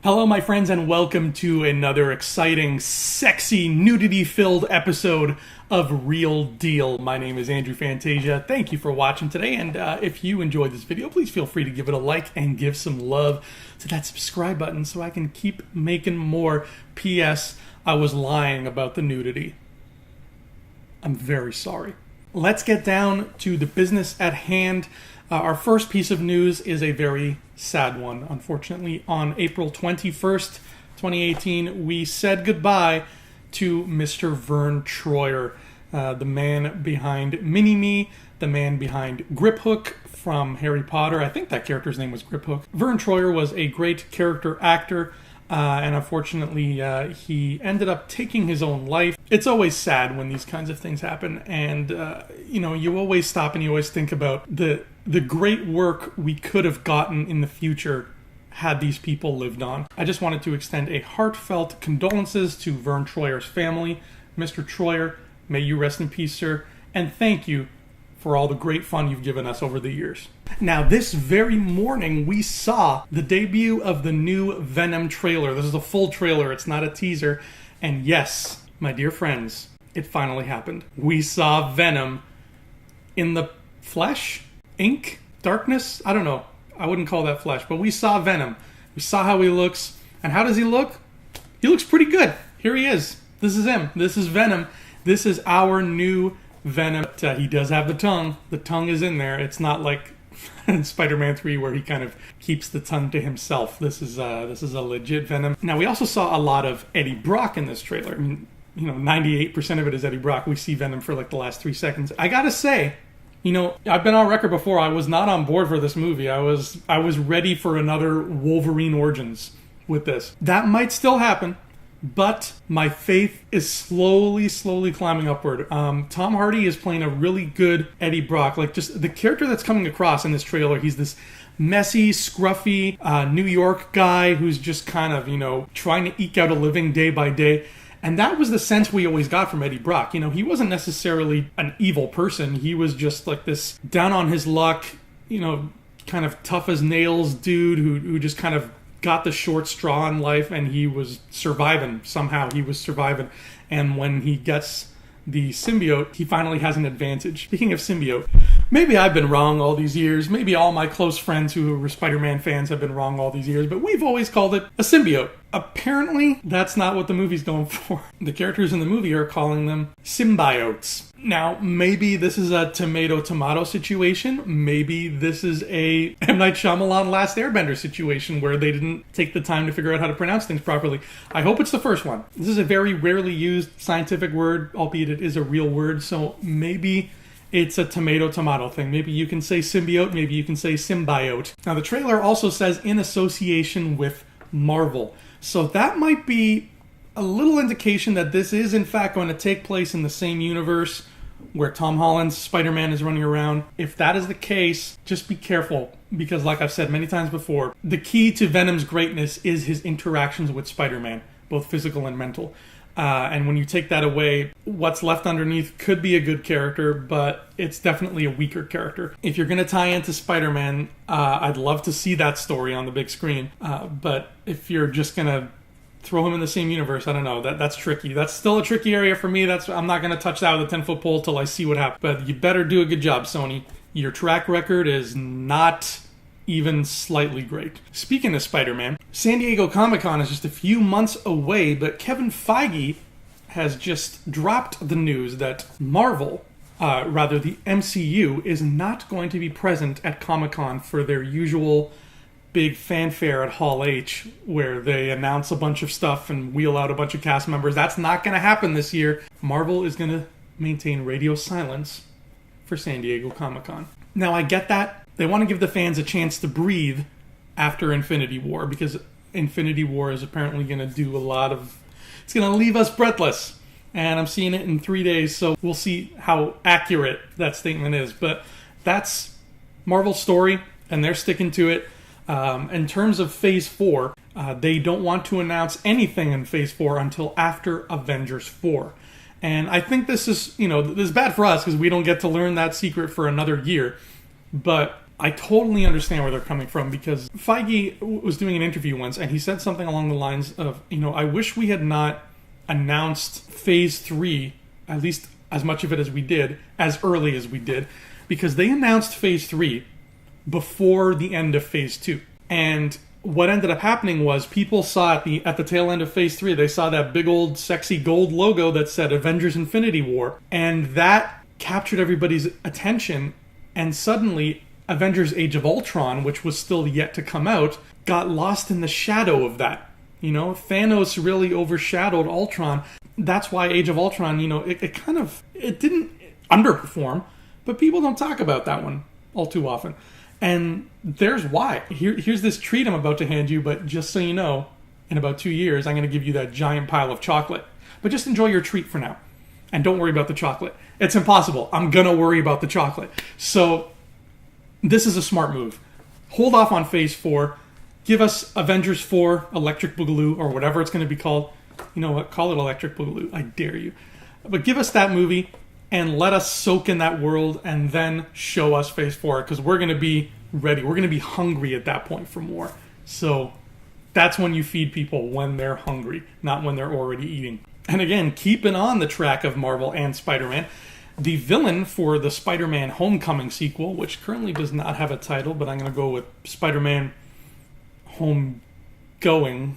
Hello, my friends, and welcome to another exciting, sexy, nudity-filled episode of Real Deal. My name is Andrew Fantasia. Thank you for watching today, and if you enjoyed this video, please feel free to give it a like and give some love to that subscribe button so I can keep making more. P.S. I was lying about the nudity. I'm very sorry. Let's get down to the business at hand. Our first piece of news is a very sad one. Unfortunately, on April 21st, 2018, we said goodbye to Mr. Vern Troyer, the man behind Mini-Me, the man behind Grip Hook from Harry Potter. I think that character's name was Grip Hook. Vern Troyer was a great character actor, and unfortunately, he ended up taking his own life. It's always sad when these kinds of things happen, and you always stop and you always think about the great work we could have gotten in the future had these people lived on. I just wanted to extend a heartfelt condolences to Vern Troyer's family. Mr. Troyer, may you rest in peace, sir, and thank you for all the great fun you've given us over the years. Now, this very morning, we saw the debut of the new Venom trailer. This is a full trailer, it's not a teaser. And yes, my dear friends, it finally happened. We saw Venom in the flesh? Ink? Darkness? I don't know. I wouldn't call that flesh, but we saw Venom. We saw how he looks. And how does he look? He looks pretty good. Here he is. This is him. This is Venom. This is our new Venom. He does have the tongue. The tongue is in there. It's not like in Spider-Man 3 where he kind of keeps the tongue to himself. This is a legit Venom. Now, we also saw a lot of Eddie Brock in this trailer. I mean, 98% of it is Eddie Brock. We see Venom for like the last 3 seconds. I gotta say, I've been on record before. I was not on board for this movie. I was ready for another Wolverine Origins with this. That might still happen, but my faith is slowly climbing upward. Tom Hardy is playing a really good Eddie Brock. Like, just the character that's coming across in this trailer, he's this messy, scruffy New York guy who's just kind of, trying to eke out a living day by day. And that was the sense we always got from Eddie Brock. He wasn't necessarily an evil person. He was just like this down on his luck, kind of tough as nails dude who just kind of got the short straw in life, and he was surviving. Somehow he was surviving. And when he gets the symbiote, he finally has an advantage. Speaking of symbiote, maybe I've been wrong all these years. Maybe all my close friends who were Spider-Man fans have been wrong all these years, but we've always called it a symbiote. Apparently, that's not what the movie's going for. The characters in the movie are calling them symbiotes. Now, maybe this is a tomato-tomato situation. Maybe this is a M. Night Shyamalan Last Airbender situation where they didn't take the time to figure out how to pronounce things properly. I hope it's the first one. This is a very rarely used scientific word, albeit it is a real word, so maybe it's a tomato-tomato thing. Maybe you can say symbiote, maybe you can say symbiote. Now, the trailer also says in association with Marvel. So that might be a little indication that this is, in fact, going to take place in the same universe where Tom Holland's Spider-Man is running around. If that is the case, just be careful, because like I've said many times before, the key to Venom's greatness is his interactions with Spider-Man, both physical and mental. And when you take that away, what's left underneath could be a good character, but it's definitely a weaker character. If you're going to tie into Spider-Man, I'd love to see that story on the big screen. But if you're just going to throw him in the same universe, I don't know. That's tricky. That's still a tricky area for me. I'm not going to touch that with a 10-foot pole till I see what happens. But you better do a good job, Sony. Your track record is not even slightly great. Speaking of Spider-Man, San Diego Comic-Con is just a few months away, but Kevin Feige has just dropped the news that Marvel, the MCU, is not going to be present at Comic-Con for their usual big fanfare at Hall H, where they announce a bunch of stuff and wheel out a bunch of cast members. That's not going to happen this year. Marvel is going to maintain radio silence for San Diego Comic-Con. Now, I get that. They want to give the fans a chance to breathe after Infinity War, because Infinity War is apparently going to do it's going to leave us breathless. And I'm seeing it in 3 days, so we'll see how accurate that statement is. But that's Marvel's story, and they're sticking to it. In terms of Phase 4, they don't want to announce anything in Phase 4 until after Avengers 4. And I think this is bad for us because we don't get to learn that secret for another year. But I totally understand where they're coming from, because Feige was doing an interview once and he said something along the lines of, I wish we had not announced Phase 3, at least as much of it as we did, as early as we did, because they announced Phase 3 before the end of Phase 2. And what ended up happening was people saw at the tail end of Phase 3, they saw that big old sexy gold logo that said Avengers Infinity War, and that captured everybody's attention, and suddenly Avengers Age of Ultron, which was still yet to come out, got lost in the shadow of that. Thanos really overshadowed Ultron. That's why Age of Ultron, it didn't underperform, but people don't talk about that one all too often. And there's why. Here's this treat I'm about to hand you, but just so you know, in about 2 years, I'm going to give you that giant pile of chocolate. But just enjoy your treat for now. And don't worry about the chocolate. It's impossible. I'm going to worry about the chocolate. So this is a smart move. Hold off on Phase 4. Give us Avengers 4, Electric Boogaloo, or whatever it's going to be called. You know what? Call it Electric Boogaloo. I dare you. But give us that movie and let us soak in that world, and then show us Phase 4, because we're going to be ready. We're going to be hungry at that point for more. So that's when you feed people, when they're hungry, not when they're already eating. And again, keeping on the track of Marvel and Spider-Man, the villain for the SpiderMan Homecoming sequel, which currently does not have a title, but I'm going to go with SpiderMan Homegoing.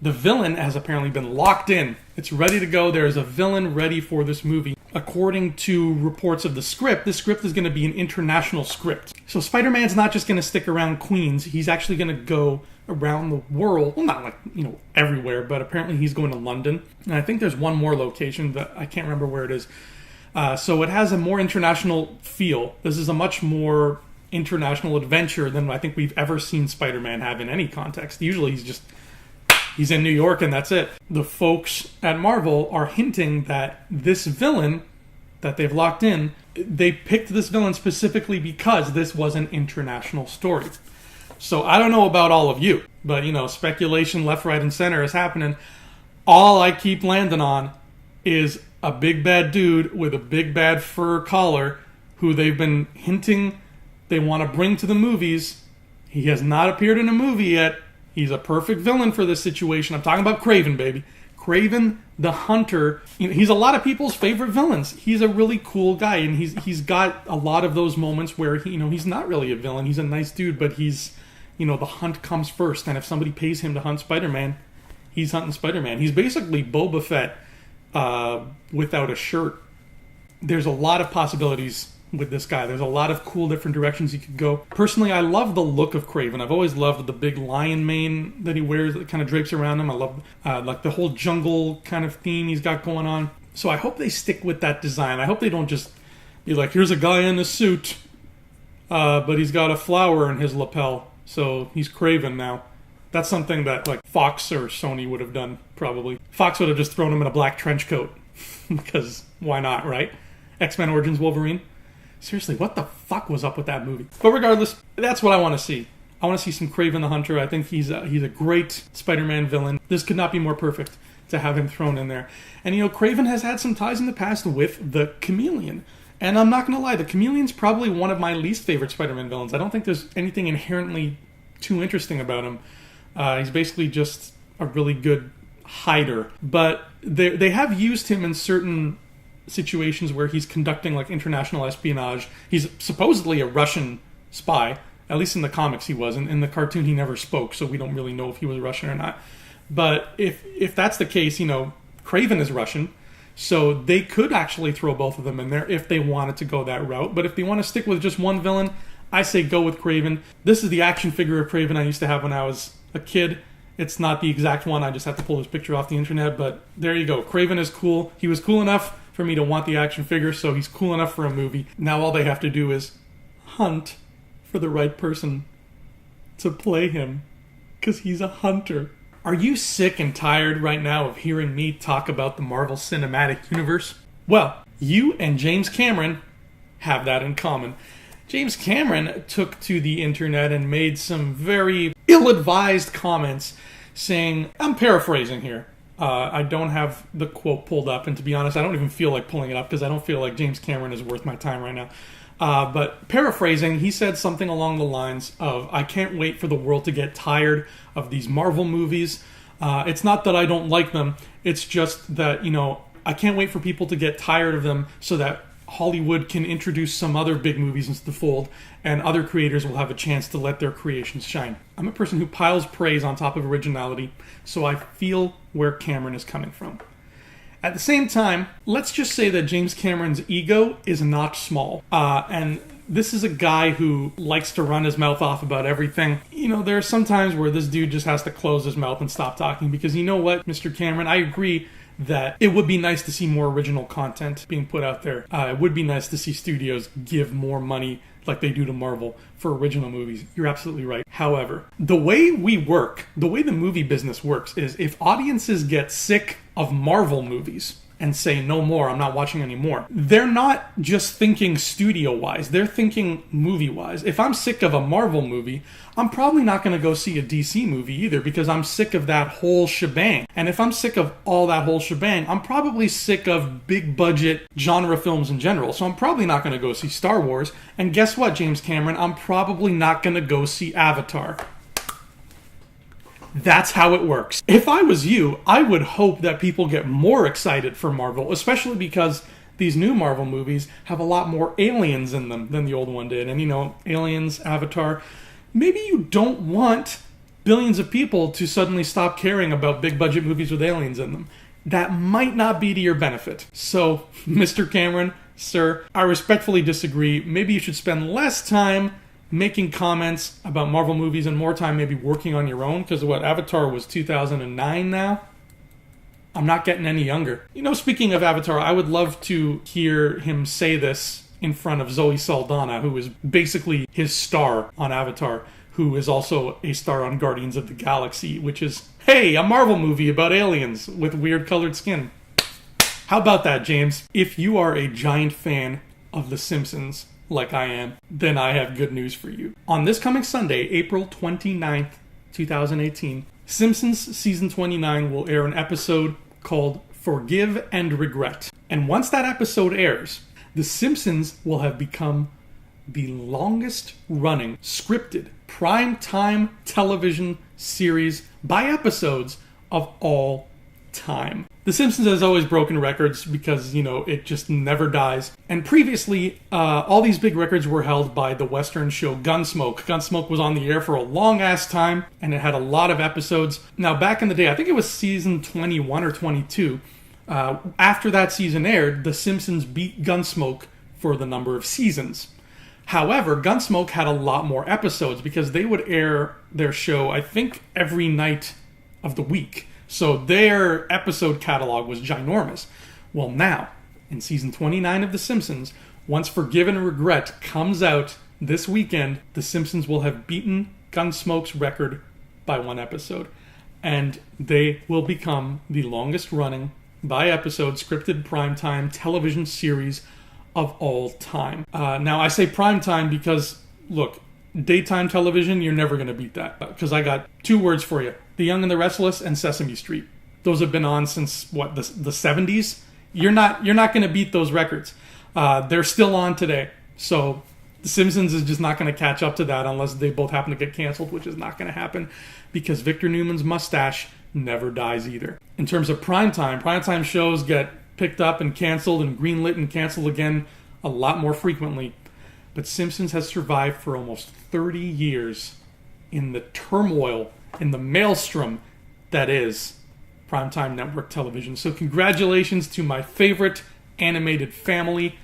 The villain has apparently been locked in. It's ready to go. There is a villain ready for this movie. According to reports of the script is going to be an international script. So Spider-Man's not just going to stick around Queens. He's actually going to go around the world. Well, not everywhere, but apparently he's going to London. And I think there's one more location, but I can't remember where it is. So it has a more international feel. This is a much more international adventure than I think we've ever seen Spider-Man have in any context. Usually he's in New York and that's it. The folks at Marvel are hinting that this villain that they've locked in, they picked this villain specifically because this was an international story. So I don't know about all of you, but speculation left, right, and center is happening. All I keep landing on is a big bad dude with a big bad fur collar who they've been hinting they want to bring to the movies. He has not appeared in a movie yet. He's a perfect villain for this situation. I'm talking about Kraven, baby. Kraven the Hunter. He's a lot of people's favorite villains. He's a really cool guy, and he's got a lot of those moments where he's not really a villain. He's a nice dude, but he's the hunt comes first, and if somebody pays him to hunt Spider-Man, he's hunting Spider-Man. He's basically Boba Fett without a shirt. There's a lot of possibilities with this guy. There's a lot of cool different directions he could go. Personally, I love the look of Kraven. I've always loved the big lion mane that he wears that kind of drapes around him. I love like the whole jungle kind of theme he's got going on. So I hope they stick with that design. I hope they don't just be like, here's a guy in a suit, but he's got a flower in his lapel, so he's Kraven now. That's something that like Fox or Sony would have done, probably. Fox would have just thrown him in a black trench coat, because why not, right? X-Men Origins Wolverine. Seriously, what the fuck was up with that movie? But regardless, that's what I want to see. I want to see some Kraven the Hunter. I think he's a great Spider-Man villain. This could not be more perfect to have him thrown in there. And Kraven has had some ties in the past with the Chameleon. And I'm not going to lie, the Chameleon's probably one of my least favorite Spider-Man villains. I don't think there's anything inherently too interesting about him. He's basically just a really good hider. But they have used him in certain situations where he's conducting like international espionage. He's supposedly a Russian spy. At least in the comics he was. In the cartoon he never spoke, so we don't really know if he was Russian or not. But if that's the case, Kraven is Russian, so they could actually throw both of them in there if they wanted to go that route. But if they want to stick with just one villain, I say go with Kraven. This is the action figure of Kraven I used to have when I was a kid. It's not the exact one. I just have to pull this picture off the internet, but there you go. Kraven is cool. He was cool enough for me to want the action figure, so he's cool enough for a movie. Now all they have to do is hunt for the right person to play him, because he's a hunter. Are you sick and tired right now of hearing me talk about the Marvel Cinematic Universe? Well, you and James Cameron have that in common. James Cameron took to the internet and made some very ill-advised comments saying, I'm paraphrasing here, I don't have the quote pulled up, and to be honest, I don't even feel like pulling it up because I don't feel like James Cameron is worth my time right now. But paraphrasing, he said something along the lines of, I can't wait for the world to get tired of these Marvel movies. It's not that I don't like them. It's just that, I can't wait for people to get tired of them so that Hollywood can introduce some other big movies into the fold and other creators will have a chance to let their creations shine. I'm a person who piles praise on top of originality, so I feel where Cameron is coming from. At the same time, let's just say that James Cameron's ego is not small. And this is a guy who likes to run his mouth off about everything. There are some times where this dude just has to close his mouth and stop talking because you know what, Mr. Cameron, I agree that it would be nice to see more original content being put out there. It would be nice to see studios give more money like they do to Marvel for original movies. You're absolutely right. However, the way we work, the way the movie business works is if audiences get sick of Marvel movies and say, no more, I'm not watching anymore, they're not just thinking studio-wise, they're thinking movie-wise. If I'm sick of a Marvel movie, I'm probably not going to go see a DC movie either because I'm sick of that whole shebang. And if I'm sick of all that whole shebang, I'm probably sick of big-budget genre films in general. So I'm probably not going to go see Star Wars. And guess what, James Cameron? I'm probably not going to go see Avatar. That's how it works. If I was you, I would hope that people get more excited for Marvel, especially because these new Marvel movies have a lot more aliens in them than the old one did. And, aliens, Avatar. Maybe you don't want billions of people to suddenly stop caring about big budget movies with aliens in them. That might not be to your benefit. So, Mr. Cameron, sir, I respectfully disagree. Maybe you should spend less time making comments about Marvel movies and more time maybe working on your own, because Avatar was 2009 now? I'm not getting any younger. Speaking of Avatar, I would love to hear him say this in front of Zoe Saldana, who is basically his star on Avatar, who is also a star on Guardians of the Galaxy, which is, hey, a Marvel movie about aliens with weird colored skin. How about that, James? If you are a giant fan of The Simpsons, like I am, then I have good news for you. On this coming Sunday, April 29th, 2018, Simpsons Season 29 will air an episode called Forgive and Regret. And once that episode airs, The Simpsons will have become the longest running scripted prime-time television series by episodes of all time. The Simpsons has always broken records because, it just never dies. And previously, all these big records were held by the Western show Gunsmoke. Gunsmoke was on the air for a long-ass time, and it had a lot of episodes. Now, back in the day, I think it was season 21 or 22, after that season aired, The Simpsons beat Gunsmoke for the number of seasons. However, Gunsmoke had a lot more episodes because they would air their show, I think, every night of the week. So their episode catalog was ginormous. Well, now, in season 29 of The Simpsons, once Forgive and Regret comes out this weekend, The Simpsons will have beaten Gunsmoke's record by one episode. And they will become the longest running, by episode, scripted primetime television series of all time. Now, I say primetime because, look, daytime television, you're never going to beat that. Because I got two words for you. The Young and the Restless and Sesame Street. Those have been on since, the 70s? You're not going to beat those records. They're still on today. So The Simpsons is just not going to catch up to that unless they both happen to get canceled, which is not going to happen because Victor Newman's mustache never dies either. In terms of primetime shows get picked up and canceled and greenlit and canceled again a lot more frequently. But Simpsons has survived for almost 30 years in the turmoil, in the maelstrom that is primetime network television. So congratulations to my favorite animated family.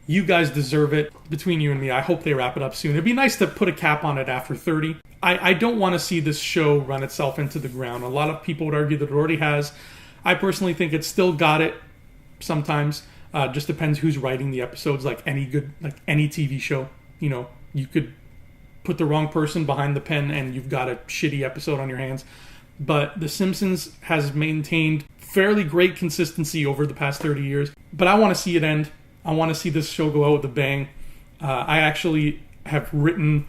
You guys deserve it. Between you and me, I hope they wrap it up soon. It'd be nice to put a cap on it after 30. I don't want to see this show run itself into the ground. A lot of people would argue that it already has. I personally think it's still got it sometimes. Just depends who's writing the episodes, like any TV show. You could put the wrong person behind the pen and you've got a shitty episode on your hands. But The Simpsons has maintained fairly great consistency over the past 30 years. But I want to see it end. I want to see this show go out with a bang. I actually have written,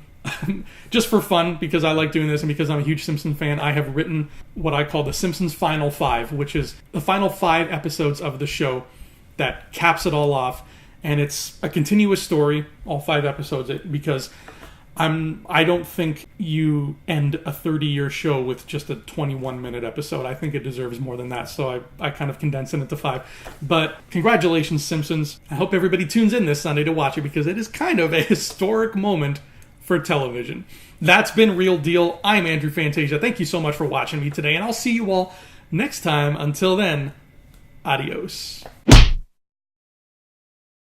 just for fun, because I like doing this and because I'm a huge Simpsons fan, I have written what I call the Simpsons Final Five, which is the final 5 episodes of the show that caps it all off. and it's a continuous story, all 5 episodes, because I don't think you end a 30-year show with just a 21-minute episode. I think it deserves more than that, so I kind of condensed it into 5. But congratulations, Simpsons. I hope everybody tunes in this Sunday to watch it, because it is kind of a historic moment for television. That's been Real Deal. I'm Andrew Fantasia. Thank you so much for watching me today, and I'll see you all next time. Until then, adios.